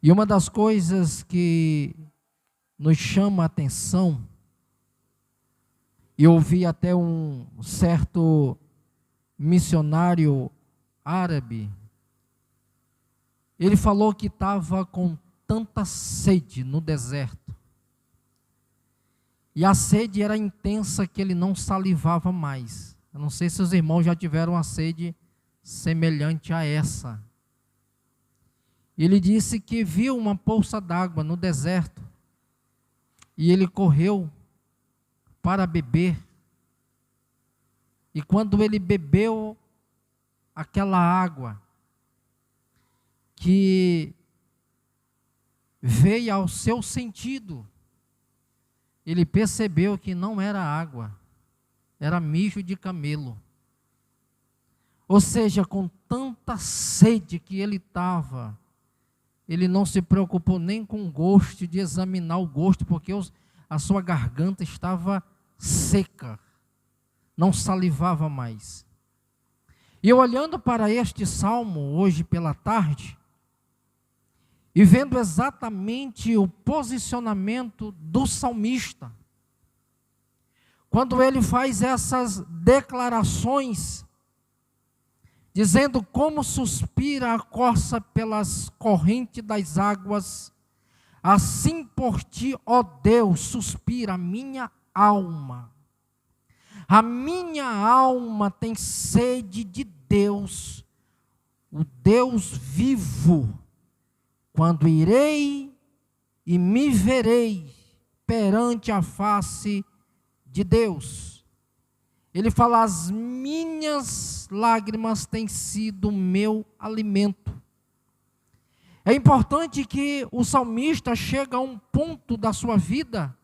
E uma das coisas que nos chama a atenção, eu ouvi até um certo missionário árabe, ele falou que estava com tanta sede no deserto, e a sede era intensa que ele não salivava mais. Eu não sei se os irmãos já tiveram uma sede semelhante a essa. Ele disse que viu uma poça d'água no deserto, e ele correu para beber, e quando ele bebeu aquela água, que veio ao seu sentido, ele percebeu que não era água, era mijo de camelo. Ou seja, com tanta sede que ele estava, ele não se preocupou nem com o gosto, de examinar o gosto, porque a sua garganta estava seca, não salivava mais. E eu olhando para este salmo hoje pela tarde, e vendo exatamente o posicionamento do salmista, quando ele faz essas declarações, dizendo como suspira a corça pelas correntes das águas, assim por ti, ó Deus, suspira a minha alma. A minha alma tem sede de Deus, o Deus vivo. Quando irei e me verei perante a face de Deus. Ele fala, as minhas lágrimas têm sido o meu alimento. É importante que o salmista chegue a um ponto da sua vida,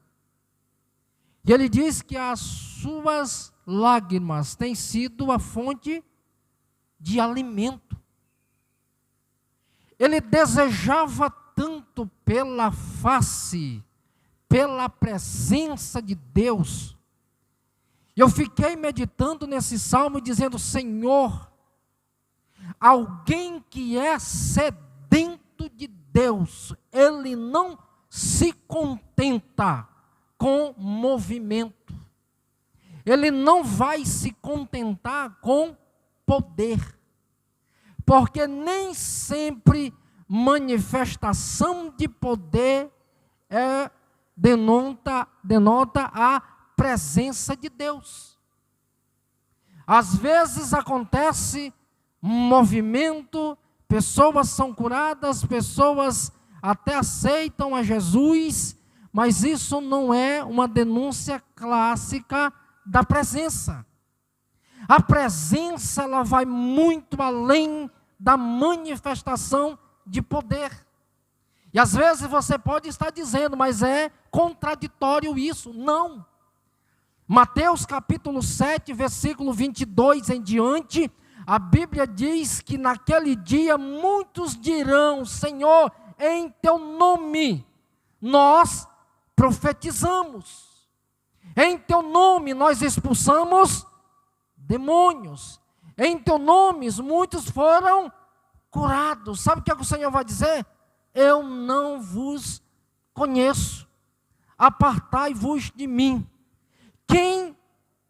e ele diz que as suas lágrimas têm sido a fonte de alimento. Ele desejava tanto pela face, pela presença de Deus. Eu fiquei meditando nesse salmo, dizendo, Senhor, alguém que é sedento de Deus, ele não se contenta com movimento. Ele não vai se contentar com poder. Porque nem sempre manifestação de poder denota a presença de Deus. Às vezes acontece movimento, pessoas são curadas, pessoas até aceitam a Jesus, mas isso não é uma denúncia clássica da presença. A presença, ela vai muito além da manifestação de poder. E às vezes você pode estar dizendo, mas é contraditório isso. Não. Mateus capítulo 7, versículo 22 em diante, a Bíblia diz que naquele dia muitos dirão, Senhor, em teu nome nós profetizamos. Em teu nome nós expulsamos demônios. Em teu nome muitos foram curados. Sabe o que o Senhor vai dizer? Eu não vos conheço. Apartai-vos de mim. Quem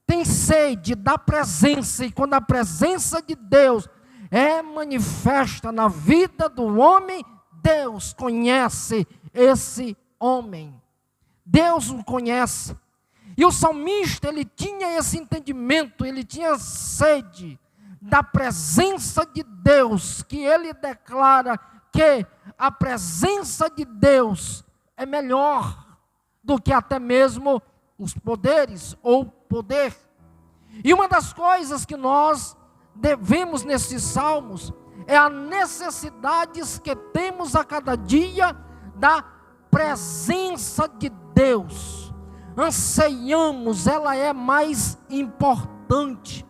tem sede da presença, e quando a presença de Deus é manifesta na vida do homem, Deus conhece esse homem. Deus o conhece. E o salmista, ele tinha esse entendimento, ele tinha sede da presença de Deus, que ele declara que a presença de Deus é melhor do que até mesmo os poderes ou poder. E uma das coisas que nós devemos nesses salmos é a necessidade que temos a cada dia da presença de Deus. Anseiamos, ela é mais importante.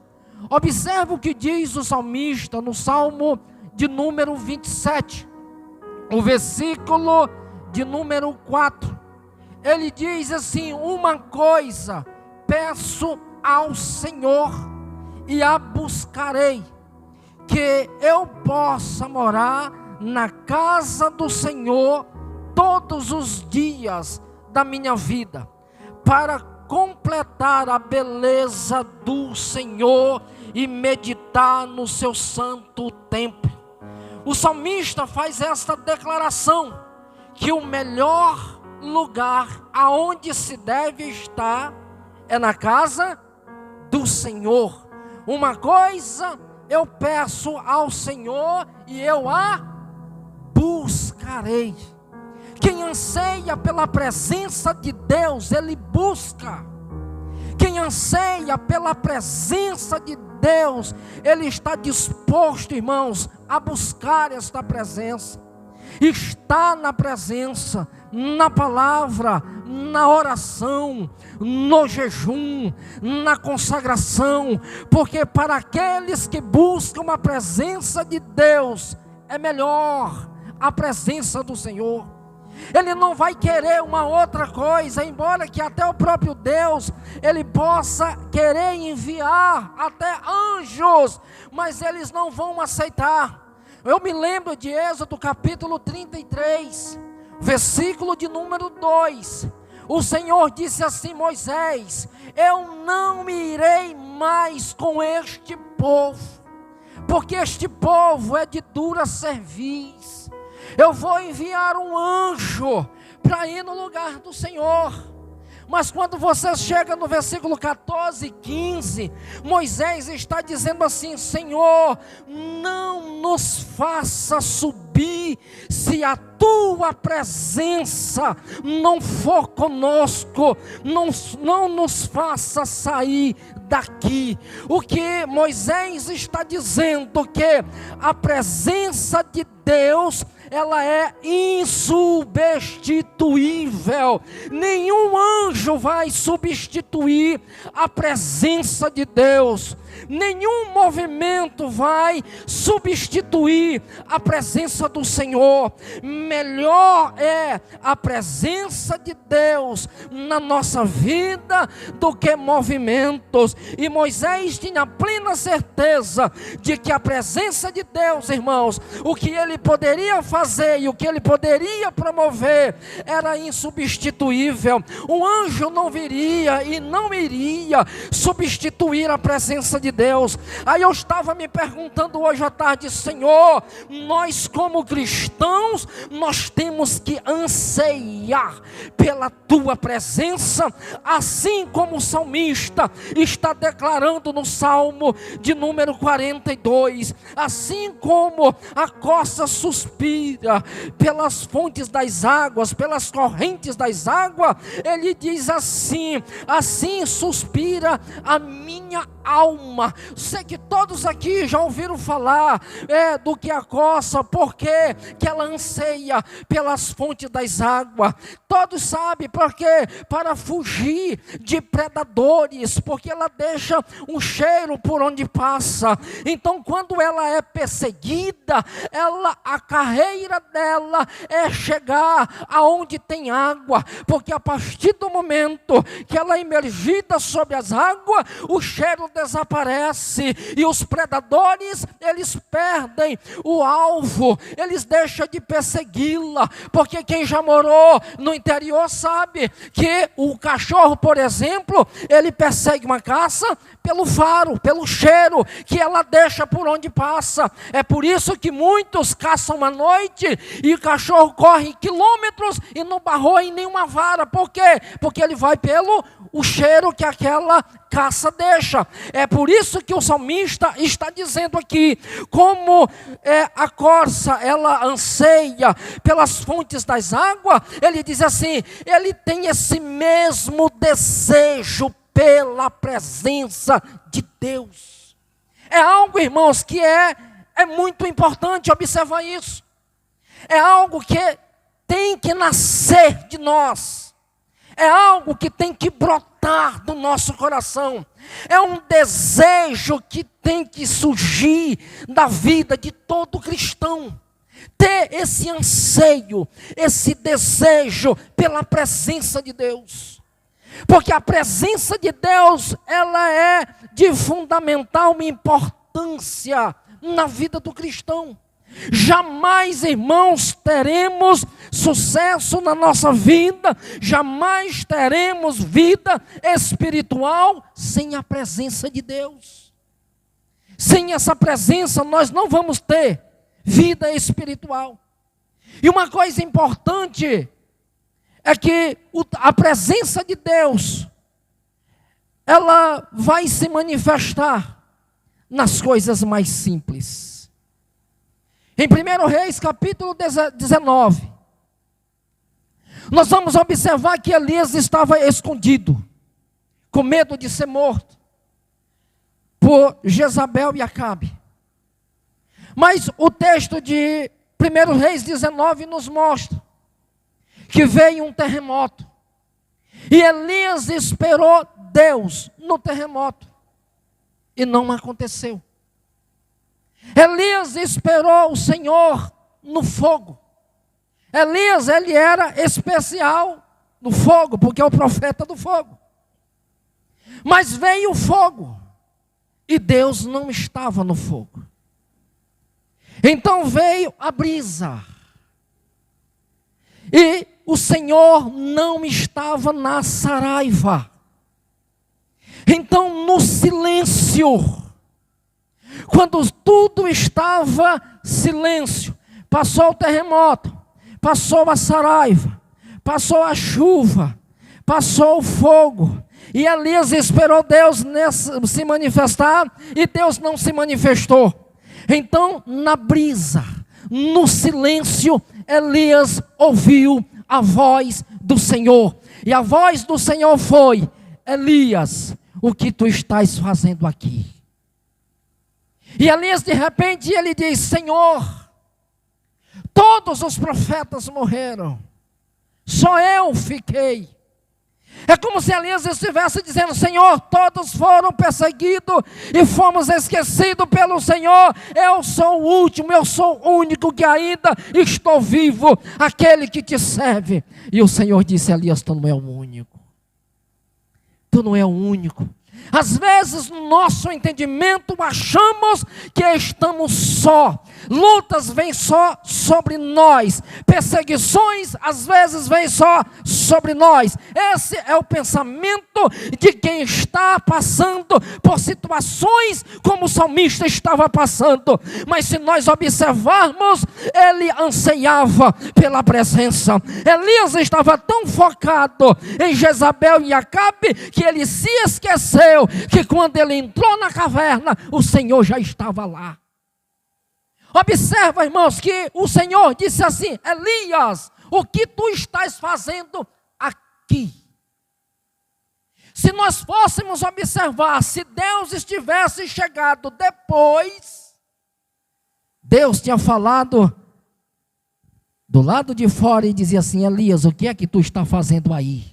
Observe o que diz o salmista no Salmo de número 27, o versículo de número 4. Ele diz assim: uma coisa peço ao Senhor e a buscarei, que eu possa morar na casa do Senhor todos os dias da minha vida, para completar a beleza do Senhor e meditar no seu santo templo. O salmista faz esta declaração, que o melhor lugar aonde se deve estar é na casa do Senhor. Uma coisa eu peço ao Senhor e eu a buscarei. Quem anseia pela presença de Deus, ele busca. Quem anseia pela presença de Deus, ele está disposto, irmãos, a buscar esta presença. Está na presença, na palavra, na oração, no jejum, na consagração, porque para aqueles que buscam a presença de Deus, é melhor a presença do Senhor. Ele não vai querer uma outra coisa, embora que até o próprio Deus, ele possa querer enviar até anjos, mas eles não vão aceitar. Eu me lembro de Êxodo capítulo 33, versículo de número 2. O Senhor disse assim: Moisés, eu não me irei mais com este povo, porque este povo é de dura cerviz. Eu vou enviar um anjo para ir no lugar do Senhor. Mas quando você chega no versículo 14 e 15, Moisés está dizendo assim: Senhor, não nos faça subir, se a tua presença não for conosco, não nos faça sair daqui. O que Moisés está dizendo? Que a presença de Deus, ela é insubstituível. Nenhum anjo vai substituir a presença de Deus. Nenhum movimento vai substituir a presença do Senhor. Melhor é a presença de Deus na nossa vida do que movimentos. E Moisés tinha plena certeza de que a presença de Deus, irmãos, o que ele poderia fazer e o que ele poderia promover era insubstituível. O anjo não viria e não iria substituir a presença de Deus. Aí eu estava me perguntando hoje à tarde: Senhor, nós como cristãos, nós temos que anseiar pela tua presença, assim como o salmista está declarando no Salmo de número 42, assim como a corça suspira pelas fontes das águas, pelas correntes das águas, ele diz assim: assim suspira a minha alma. Sei que todos aqui já ouviram falar do que a corça, porque que ela anseia pelas fontes das águas. Todos sabem porque para fugir de predadores, porque ela deixa um cheiro por onde passa. Então quando ela é perseguida, a carreira dela é chegar aonde tem água, porque a partir do momento que ela é imergida sobre as águas, o cheiro desaparece e os predadores, eles perdem o alvo, eles deixam de persegui-la, porque quem já morou no interior sabe que o cachorro, por exemplo, ele persegue uma caça pelo faro, pelo cheiro que ela deixa por onde passa. É por isso que muitos caçam à noite e o cachorro corre quilômetros e não barrou em nenhuma vara. Por quê? Porque ele vai pelo o cheiro que aquela caça deixa. É por isso que o salmista está dizendo aqui, como a corça, ela anseia pelas fontes das águas, ele diz assim, ele tem esse mesmo desejo pela presença de Deus. É algo, irmãos, que é muito importante observar isso. É algo que tem que nascer de nós. É algo que tem que brotar do nosso coração. É um desejo que tem que surgir da vida de todo cristão. Ter esse anseio, esse desejo pela presença de Deus. Porque a presença de Deus, ela é de fundamental importância na vida do cristão. Jamais, irmãos, teremos sucesso na nossa vida, jamais teremos vida espiritual sem a presença de Deus. Sem essa presença nós não vamos ter vida espiritual. E uma coisa importante é que a presença de Deus, ela vai se manifestar nas coisas mais simples. Em 1 Reis, capítulo 19, nós vamos observar que Elias estava escondido, com medo de ser morto por Jezabel e Acabe. Mas o texto de 1 Reis 19 nos mostra que veio um terremoto. E Elias esperou Deus no terremoto. E não aconteceu. Elias esperou o Senhor no fogo. Elias, ele era especial no fogo, porque é o profeta do fogo. Mas veio o fogo. E Deus não estava no fogo. Então veio a brisa. E o Senhor não estava na saraiva. Então no silêncio, quando tudo estava silêncio, passou o terremoto, passou a saraiva, passou a chuva, passou o fogo, e Elias esperou Deus se manifestar, e Deus não se manifestou. Então na brisa, no silêncio, Elias ouviu a voz do Senhor, e a voz do Senhor foi: Elias, o que tu estás fazendo aqui? E Elias, de repente, ele diz: Senhor, todos os profetas morreram, só eu fiquei. É como se Elias estivesse dizendo: Senhor, todos foram perseguidos e fomos esquecidos pelo Senhor. Eu sou o último, eu sou o único que ainda estou vivo, aquele que te serve. E o Senhor disse: Elias, tu não é o único. Tu não é o único. Às vezes, no nosso entendimento, achamos que estamos só. Lutas vêm só sobre nós. Perseguições, às vezes, vêm só sobre nós. Esse é o pensamento de quem está passando por situações como o salmista estava passando. Mas se nós observarmos, ele anseiava pela presença. Elias estava tão focado em Jezabel e Acabe que ele se esqueceu que quando ele entrou na caverna, o Senhor já estava lá. Observa, irmãos, que o Senhor disse assim: Elias, o que tu estás fazendo aqui? Se nós fôssemos observar, se Deus estivesse chegado depois, Deus tinha falado do lado de fora e dizia assim: Elias, o que é que tu está fazendo aí?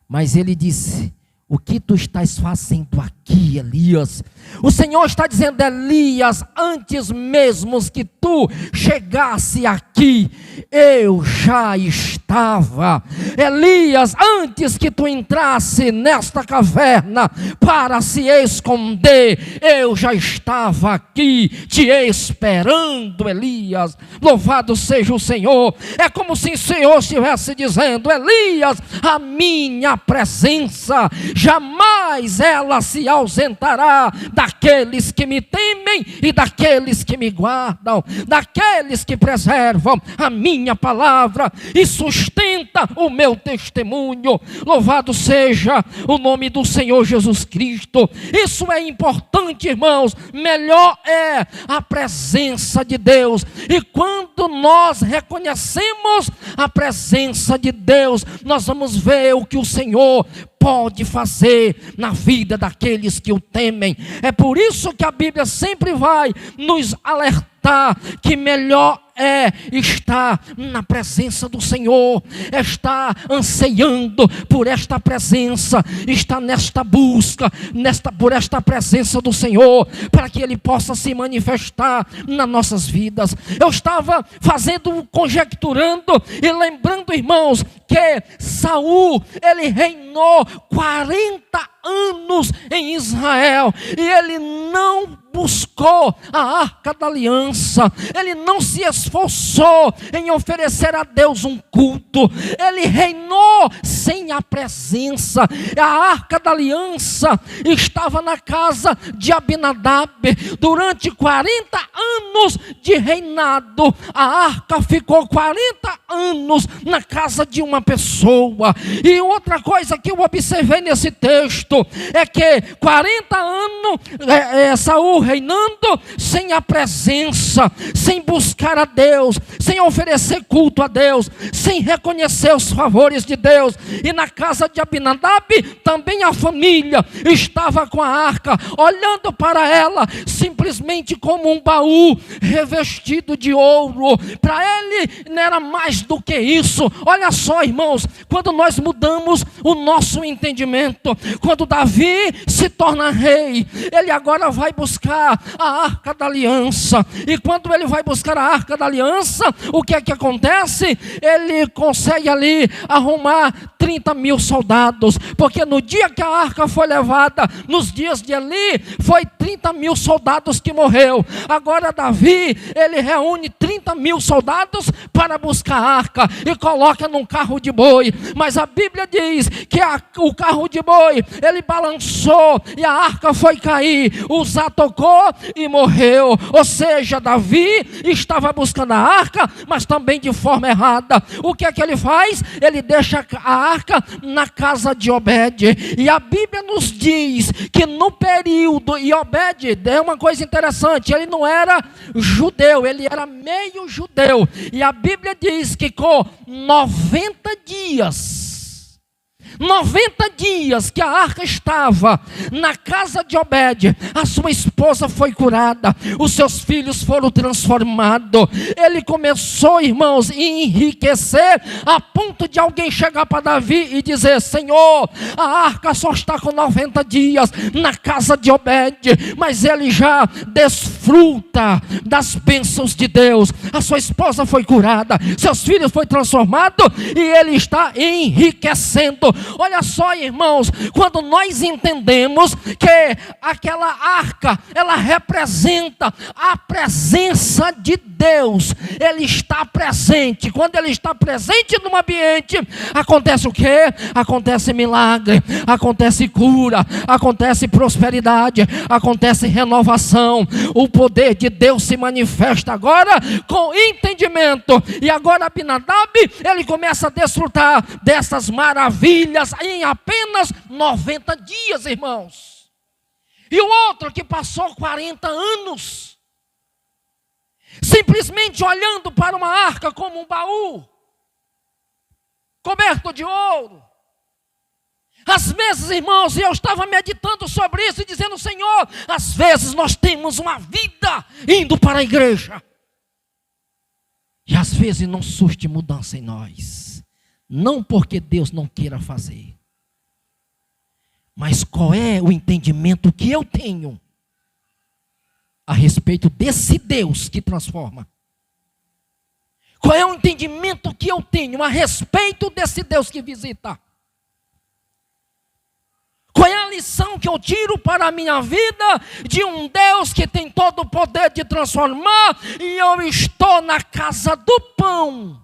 Mas ele disse: o que tu estás fazendo aqui, Elias? O Senhor está dizendo: Elias, antes mesmo que tu chegasse aqui, eu já estava. Elias, antes que tu entrasse nesta caverna para se esconder, eu já estava aqui te esperando, Elias. Louvado seja o Senhor. É como se o Senhor estivesse dizendo: Elias, a minha presença jamais ela se ausentará daqueles que me temem e daqueles que me guardam, daqueles que preservam a minha palavra e sustenta o meu testemunho. Louvado seja o nome do Senhor Jesus Cristo. Isso é importante, irmãos. Melhor é a presença de Deus. E quando nós reconhecemos a presença de Deus, nós vamos ver o que o Senhor pode fazer na vida daqueles que o temem. É por isso que a Bíblia sempre vai nos alertar que melhor é estar na presença do Senhor, estar ansiando por esta presença, estar nesta busca, por esta presença do Senhor, para que Ele possa se manifestar nas nossas vidas. Eu estava conjecturando e lembrando, irmãos, que Saul, ele reinou 40 anos em Israel, e ele não buscou a arca da aliança, ele não se esforçou em oferecer a Deus um culto, ele reinou sem a presença. A arca da aliança estava na casa de Abinadab. Durante 40 anos de reinado, a arca ficou 40 anos na casa de uma pessoa. E outra coisa que eu observei nesse texto é que 40 anos Saul reinando sem a presença, sem buscar a Deus, sem oferecer culto a Deus, sem reconhecer os favores de Deus. E na casa de Abinadab também a família estava com a arca, olhando para ela simplesmente como um baú revestido de ouro. Para ele não era mais do que isso. Olha só, irmãos, quando nós mudamos o nosso entendimento, quando Davi se torna rei, ele agora vai buscar a arca da aliança. E quando ele vai buscar a arca da aliança, o que é que acontece? Ele consegue ali arrumar 30 mil soldados, porque no dia que a arca foi levada, nos dias de Eli, foi 30 mil soldados que morreu. Agora Davi, ele reúne 30 mil soldados para buscar a arca e coloca num carro de boi. Mas a Bíblia diz que o carro de boi, ele balançou e a arca foi cair, Uzá tocou e morreu. Ou seja, Davi estava buscando a arca, mas também de forma errada. O que é que ele faz? Ele deixa a arca na casa de Obed. E a Bíblia nos diz que no período, e Obed é uma coisa interessante, ele não era judeu, ele era meio judeu. E a Bíblia diz que com 90 dias que a arca estava na casa de Obed, a sua esposa foi curada, os seus filhos foram transformados. Ele começou, irmãos, a enriquecer, a ponto de alguém chegar para Davi e dizer: Senhor, a arca só está com 90 dias na casa de Obed, mas ele já desfruta das bênçãos de Deus. A sua esposa foi curada, seus filhos foram transformados e ele está enriquecendo. Olha só, irmãos, quando nós entendemos que aquela arca, ela representa a presença de Deus, ele está presente. Quando ele está presente no ambiente, acontece o quê? Acontece milagre, acontece cura, acontece prosperidade, acontece renovação. O poder de Deus se manifesta agora com entendimento. E agora Abinadab, ele começa a desfrutar dessas maravilhas em apenas 90 dias, irmãos. E o outro que passou 40 anos, simplesmente olhando para uma arca como um baú, coberto de ouro. Às vezes, irmãos, eu estava meditando sobre isso e dizendo: Senhor, às vezes nós temos uma vida indo para a igreja, e às vezes não surge mudança em nós. Não porque Deus não queira fazer, mas qual é o entendimento que eu tenho a respeito desse Deus que transforma? Qual é o entendimento que eu tenho a respeito desse Deus que visita? Qual é a lição que eu tiro para a minha vida de um Deus que tem todo o poder de transformar, e eu estou na casa do pão,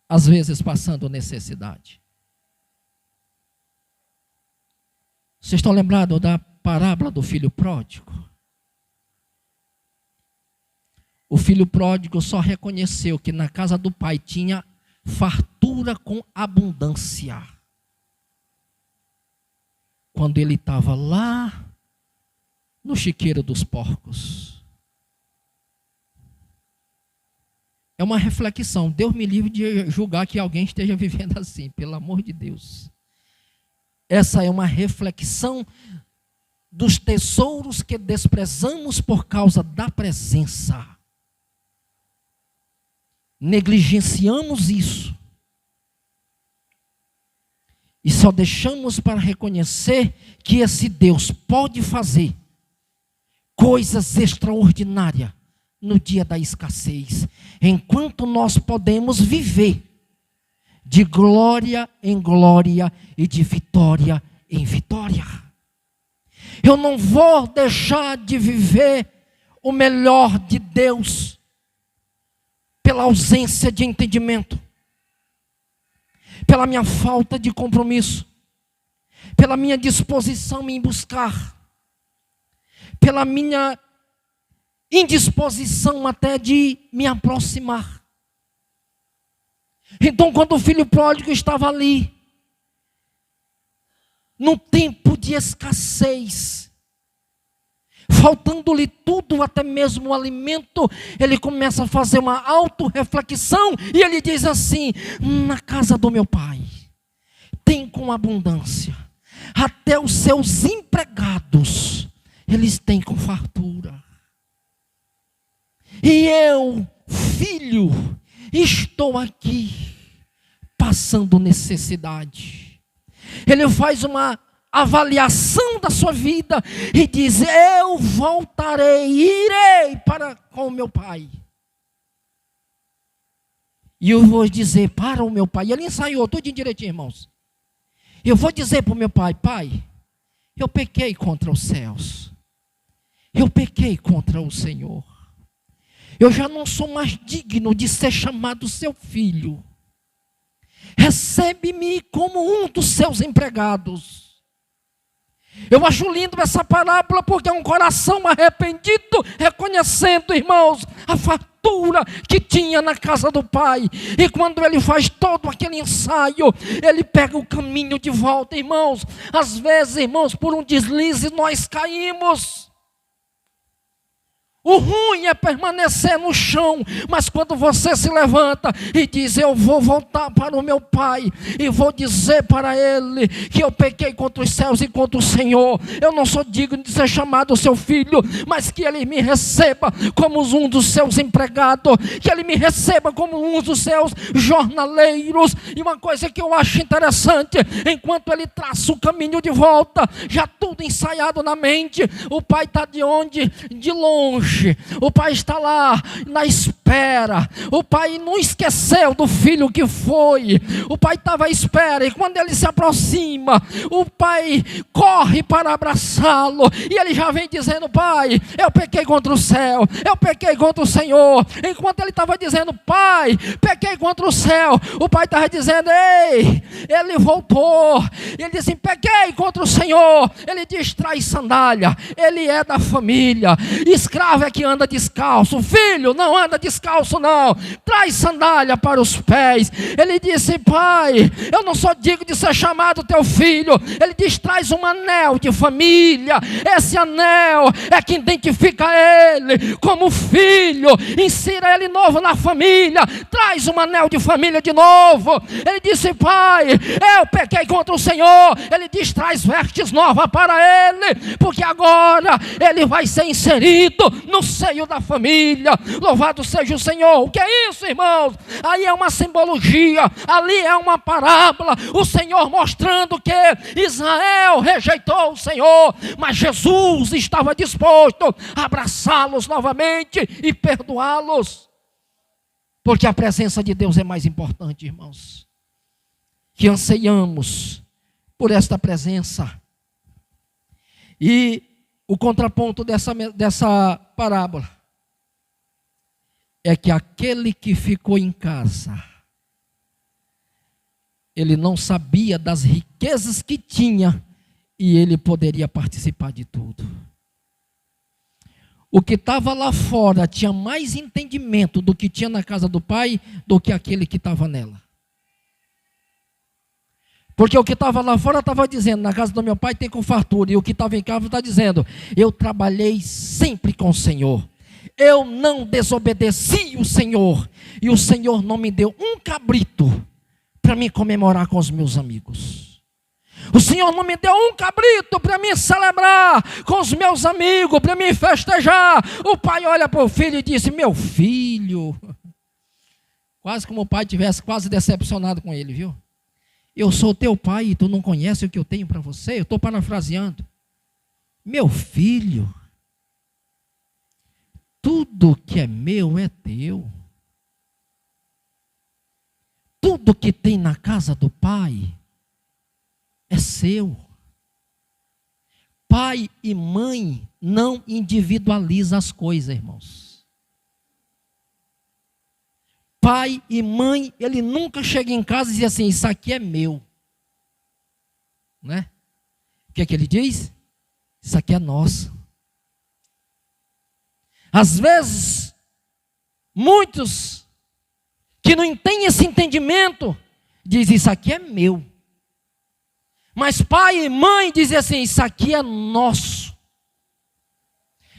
às vezes passando necessidade? Vocês estão lembrados da parábola do filho pródigo? O filho pródigo só reconheceu que na casa do pai tinha fartura com abundância quando ele estava lá no chiqueiro dos porcos. É uma reflexão. Deus me livre de julgar que alguém esteja vivendo assim, pelo amor de Deus. Essa é uma reflexão dos tesouros que desprezamos por causa da presença. Negligenciamos isso. E só deixamos para reconhecer que esse Deus pode fazer coisas extraordinárias no dia da escassez, enquanto nós podemos viver de glória em glória e de vitória em vitória. Eu não vou deixar de viver o melhor de Deus pela ausência de entendimento, pela minha falta de compromisso, pela minha disposição em buscar, pela minha indisposição até de me aproximar. Então, quando o filho pródigo estava ali, num tempo de escassez, faltando-lhe tudo, até mesmo o alimento, ele começa a fazer uma autorreflexão e ele diz assim: na casa do meu pai tem com abundância, até os seus empregados eles têm com fartura, e eu, filho, estou aqui passando necessidade. Ele faz uma avaliação da sua vida e diz: eu voltarei, irei para com o meu pai, e eu vou dizer para o meu pai. Ele ensaiou tudo direitinho, irmãos. Eu vou dizer para o meu pai: pai, eu pequei contra os céus, eu pequei contra o Senhor, eu já não sou mais digno de ser chamado seu filho. Recebe-me como um dos seus empregados. Eu acho lindo essa parábola, porque é um coração arrependido, reconhecendo, irmãos, a fartura que tinha na casa do pai. E quando ele faz todo aquele ensaio, ele pega o caminho de volta, irmãos. Às vezes, irmãos, por um deslize nós caímos. O ruim é permanecer no chão, mas quando você se levanta e diz: eu vou voltar para o meu pai, e vou dizer para ele que eu pequei contra os céus e contra o Senhor, eu não sou digno de ser chamado seu filho, mas que ele me receba como um dos seus empregados, que ele me receba como um dos seus jornaleiros. E uma coisa que eu acho interessante, enquanto ele traça o caminho de volta, já tudo ensaiado na mente, o pai está de onde? De longe. O pai está lá na espera. O pai não esqueceu do filho que foi. O pai estava à espera, e quando ele se aproxima, o pai corre para abraçá-lo, e ele já vem dizendo: pai, eu pequei contra o céu, eu pequei contra o Senhor. Enquanto ele estava dizendo: pai, pequei contra o céu, o pai estava dizendo: ei, ele voltou. Ele diz assim: pequei contra o Senhor. Ele diz: traz sandália. Ele é da família. Escravo é que anda descalço, filho não anda descalço não, traz sandália para os pés. Ele disse: pai, eu não sou digno de ser chamado teu filho. Ele diz: traz um anel de família. Esse anel é que identifica ele como filho. Insira ele novo na família. Traz um anel de família de novo. Ele disse: pai, eu pequei contra o Senhor. Ele diz: traz vestes novas para ele, porque agora ele vai ser inserido no seio da família. Louvado seja o Senhor. O que é isso, irmãos? Aí é uma simbologia, ali é uma parábola. O Senhor mostrando que Israel rejeitou o Senhor, mas Jesus estava disposto a abraçá-los novamente e perdoá-los, porque a presença de Deus é mais importante, irmãos. Que anseiamos por esta presença. E o contraponto dessa parábola é que aquele que ficou em casa, ele não sabia das riquezas que tinha, e ele poderia participar de tudo. O que estava lá fora tinha mais entendimento do que tinha na casa do pai do que aquele que estava nela. Porque o que estava lá fora estava dizendo: na casa do meu pai tem com fartura. E o que estava em casa está dizendo: eu trabalhei sempre com o Senhor, eu não desobedeci o Senhor, e o Senhor não me deu um cabrito para me comemorar com os meus amigos. O Senhor não me deu um cabrito para me celebrar com os meus amigos, para me festejar. O pai olha para o filho e disse: meu filho, quase como o pai tivesse quase decepcionado com ele, viu? Eu sou teu pai e tu não conhece o que eu tenho para você? Eu estou parafraseando. Meu filho, tudo que é meu é teu. Tudo que tem na casa do pai é seu. pai e mãe não individualizam as coisas, irmãos. Pai e mãe, ele nunca chega em casa e diz assim, isso aqui é meu. Né? O que é que ele diz? Isso aqui é nosso. Às vezes, muitos que não têm esse entendimento, dizem, isso aqui é meu. Mas pai e mãe dizem assim, isso aqui é nosso.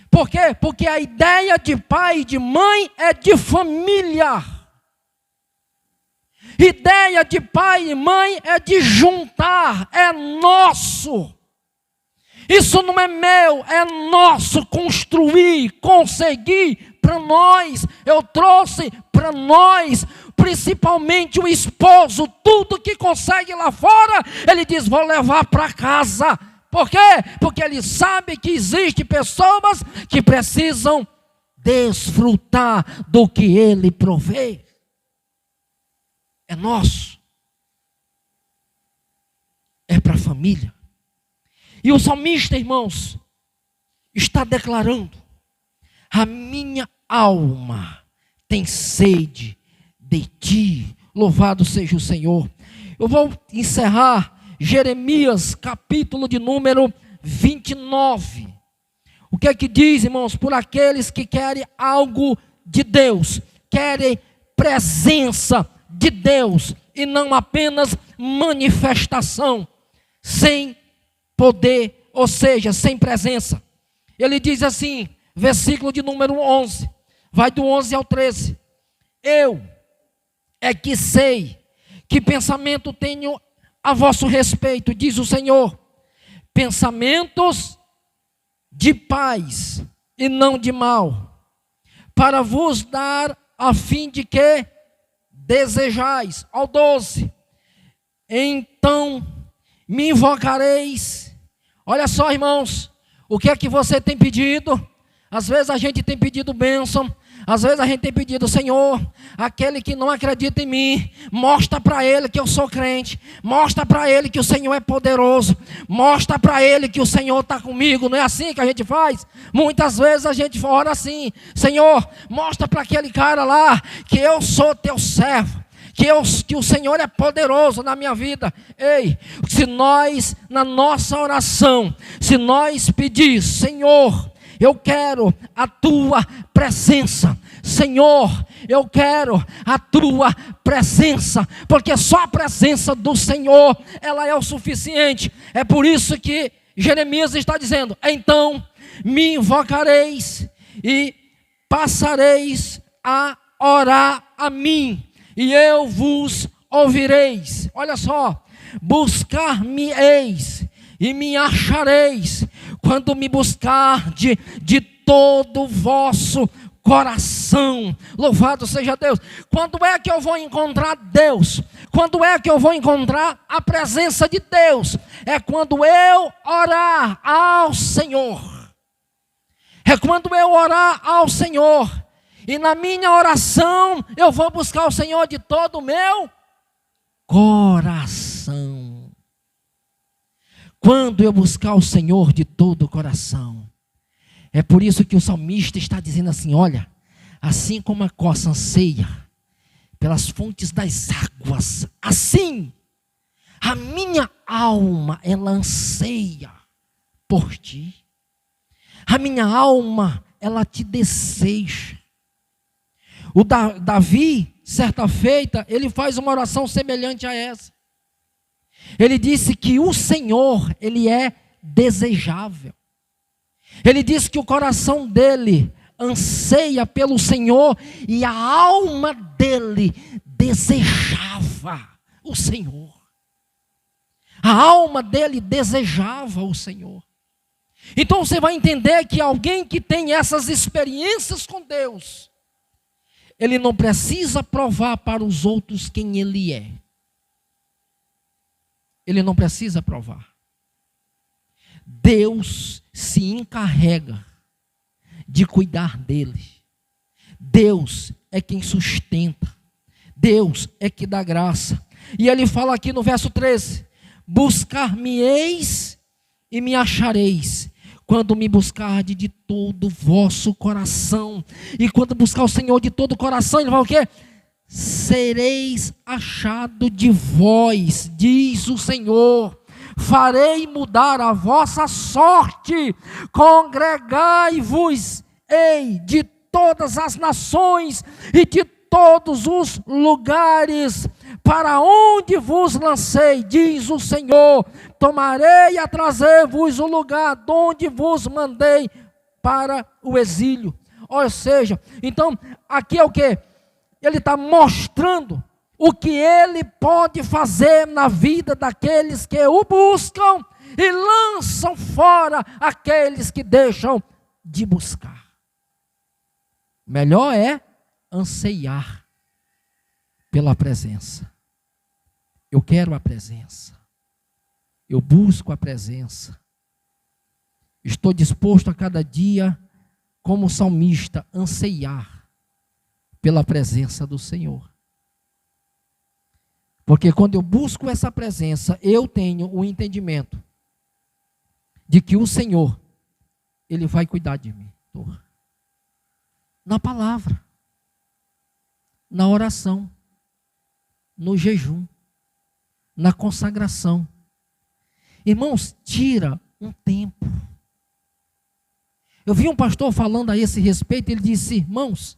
Por quê? Porque a ideia de pai e de mãe é de família. Ideia de pai e mãe é de juntar, é nosso. Isso não é meu, é nosso, construir, conseguir para nós. Eu trouxe para nós, principalmente o esposo, tudo que consegue lá fora, ele diz, vou levar para casa. Por quê? Porque ele sabe que existem pessoas que precisam desfrutar do que ele provê. É nosso. É para a família. E o salmista, irmãos, está declarando, a minha alma tem sede de ti, louvado seja o Senhor. Eu vou encerrar Jeremias, capítulo de número 29. O que é que diz, irmãos? Por aqueles que querem algo de Deus, querem presença de Deus, e não apenas manifestação, sem poder, ou seja, sem presença. Ele diz assim, versículo de número 11, vai do 11 ao 13. Eu é que sei que pensamento tenho a vosso respeito, diz o Senhor, pensamentos de paz e não de mal, para vos dar a fim de que desejais. Ao 12, então me invocareis. Olha só, irmãos, o que é que você tem pedido? Às vezes a gente tem pedido bênção, às vezes a gente tem pedido, Senhor, aquele que não acredita em mim, mostra para ele que eu sou crente, mostra para ele que o Senhor é poderoso, mostra para ele que o Senhor está comigo. Não é assim que a gente faz? Muitas vezes a gente ora assim, Senhor, mostra para aquele cara lá que eu sou teu servo, que o Senhor é poderoso na minha vida. Ei, se nós, na nossa oração, se nós pedir, Senhor, eu quero a tua presença, Senhor, eu quero a tua presença, porque só a presença do Senhor, ela é o suficiente. É por isso que Jeremias está dizendo, então me invocareis e passareis a orar a mim, e eu vos ouvireis. Olha só, buscar-me-eis e me achareis, quando me buscar de todo o vosso coração. Louvado seja Deus. Quando é que eu vou encontrar Deus? Quando é que eu vou encontrar a presença de Deus? É quando eu orar ao Senhor. É quando eu orar ao Senhor. E na minha oração, eu vou buscar o Senhor de todo o meu coração. Quando eu buscar o Senhor de todo o coração. É por isso que o salmista está dizendo assim, olha, assim como a coça anseia pelas fontes das águas, assim, a minha alma, ela anseia por ti. A minha alma, ela te deseja. O Davi, certa feita, ele faz uma oração semelhante a essa. Ele disse que o Senhor, ele é desejável. Ele disse que o coração dele anseia pelo Senhor e a alma dele desejava o Senhor. A alma dele desejava o Senhor. Então você vai entender que alguém que tem essas experiências com Deus, ele não precisa provar para os outros quem ele é. Ele não precisa provar. Deus se encarrega de cuidar dele. Deus é quem sustenta. Deus é que dá graça. E ele fala aqui no verso 13: buscar-me-eis e me achareis, quando me buscardes de todo o vosso coração. E quando buscar o Senhor de todo o coração, Ele vai o quê? Sereis achado de vós, diz o Senhor. Farei mudar a vossa sorte, congregai-vos, ei, de todas as nações e de todos os lugares, para onde vos lancei, diz o Senhor, tomarei a trazer-vos o lugar de onde vos mandei para o exílio. Ou seja, então, aqui é o que? Ele está mostrando o que ele pode fazer na vida daqueles que o buscam e lançam fora aqueles que deixam de buscar. Melhor é anseiar pela presença. Eu quero a presença. Eu busco a presença. Estou disposto a cada dia, como salmista, anseiar pela presença do Senhor. Porque quando eu busco essa presença, eu tenho o entendimento de que o Senhor, Ele vai cuidar de mim. Na palavra, na oração, no jejum, na consagração. Irmãos, tira um tempo. Eu vi um pastor falando a esse respeito, ele disse: irmãos,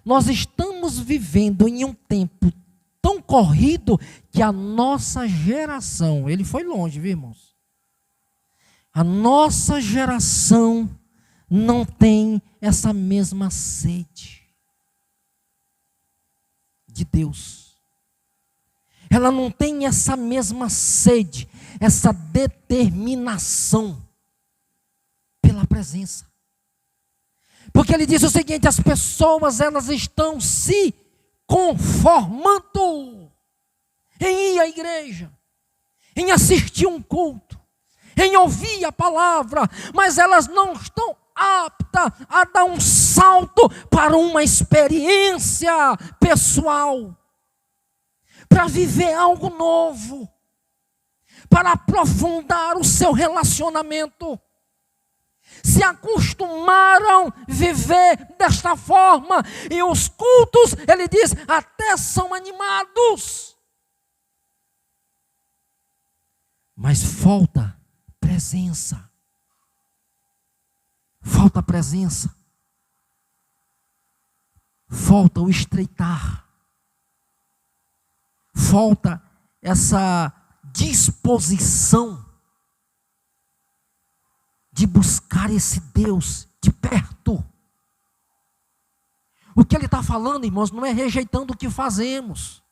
nós estamos vivendo em um tempo tão corrido que a nossa geração, ele foi longe, viu, irmãos? A nossa geração não tem essa mesma sede de Deus. Ela não tem essa mesma sede, essa determinação pela presença. Porque ele diz o seguinte: as pessoas, elas estão se conformando em ir à igreja, em assistir um culto, em ouvir a palavra, mas elas não estão aptas a dar um salto para uma experiência pessoal, para viver algo novo, para aprofundar o seu relacionamento. Se acostumaram a viver desta forma, e os cultos, ele diz, até são animados, mas falta presença. Falta presença. Falta o estreitar. Falta essa disposição de buscar esse Deus de perto. O que ele está falando, irmãos, não é rejeitando o que fazemos,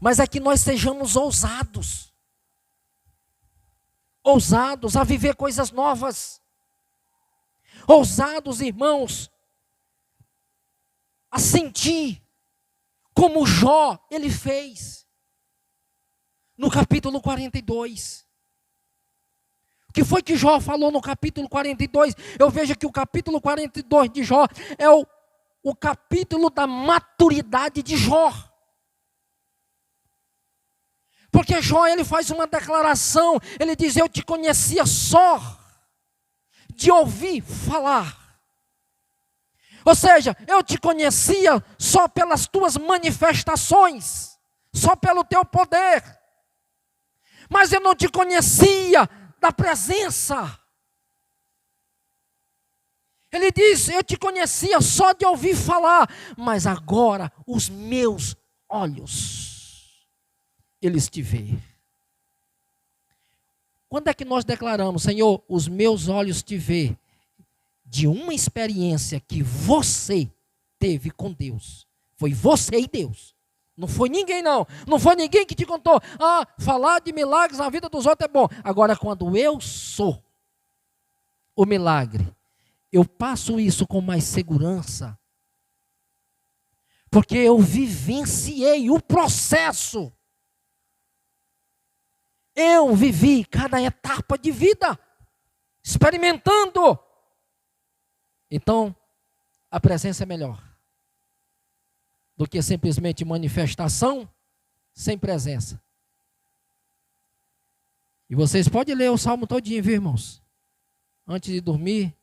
mas é que nós sejamos ousados. Ousados a viver coisas novas. Ousados, irmãos, a sentir como Jó, ele fez no capítulo 42. O que foi que Jó falou no capítulo 42? Eu vejo que o capítulo 42 de Jó é o capítulo da maturidade de Jó. Porque Jó, ele faz uma declaração, ele diz: eu te conhecia só de ouvir falar. Ou seja, eu te conhecia só pelas tuas manifestações, só pelo teu poder, mas eu não te conhecia da presença. Ele diz: eu te conhecia só de ouvir falar, mas agora os meus olhos, eles te veem. Quando é que nós declaramos: Senhor, os meus olhos te veem? De uma experiência que você teve com Deus. Foi você e Deus. Não foi ninguém não. Não foi ninguém que te contou: ah, falar de milagres na vida dos outros é bom. Agora, quando eu sou o milagre, eu passo isso com mais segurança, porque eu vivenciei o processo. Eu vivi cada etapa de vida, experimentando. Então, a presença é melhor do que simplesmente manifestação sem presença. E vocês podem ler o Salmo todinho, viu, irmãos? Antes de dormir.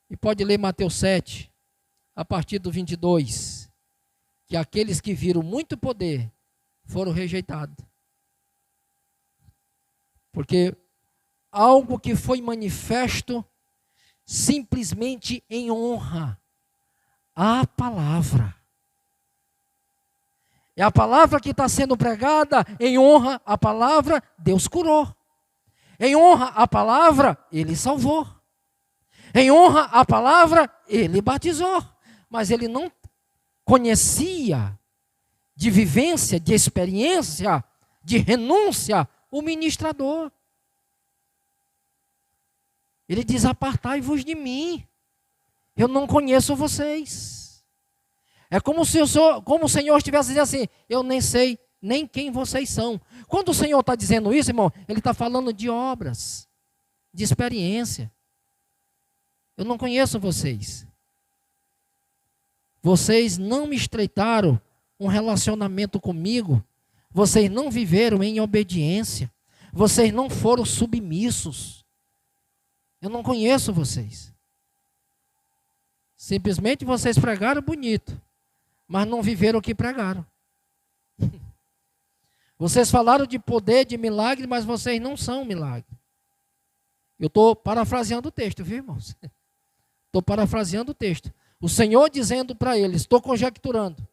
E pode ler Mateus 7, a partir do 22. Que aqueles que viram muito poder foram rejeitados. Porque algo que foi manifesto simplesmente em honra à palavra. É a palavra que está sendo pregada, em honra à palavra, Deus curou. Em honra à palavra, Ele salvou. Em honra à palavra, Ele batizou. Mas ele não conhecia de vivência, de experiência, de renúncia, o ministrador. Ele diz: apartai-vos de mim, eu não conheço vocês. É como se como o Senhor estivesse dizendo assim: eu nem sei nem quem vocês são. Quando o Senhor está dizendo isso, irmão, Ele está falando de obras, de experiência. Eu não conheço vocês. Vocês não me estreitaram um relacionamento comigo. Vocês não viveram em obediência. Vocês não foram submissos. Eu não conheço vocês. Simplesmente vocês pregaram bonito, mas não viveram o que pregaram. Vocês falaram de poder, de milagre, mas vocês não são milagre. Eu estou parafraseando o texto, viu, irmãos? Estou parafraseando o texto. O Senhor dizendo para eles, estou conjecturando,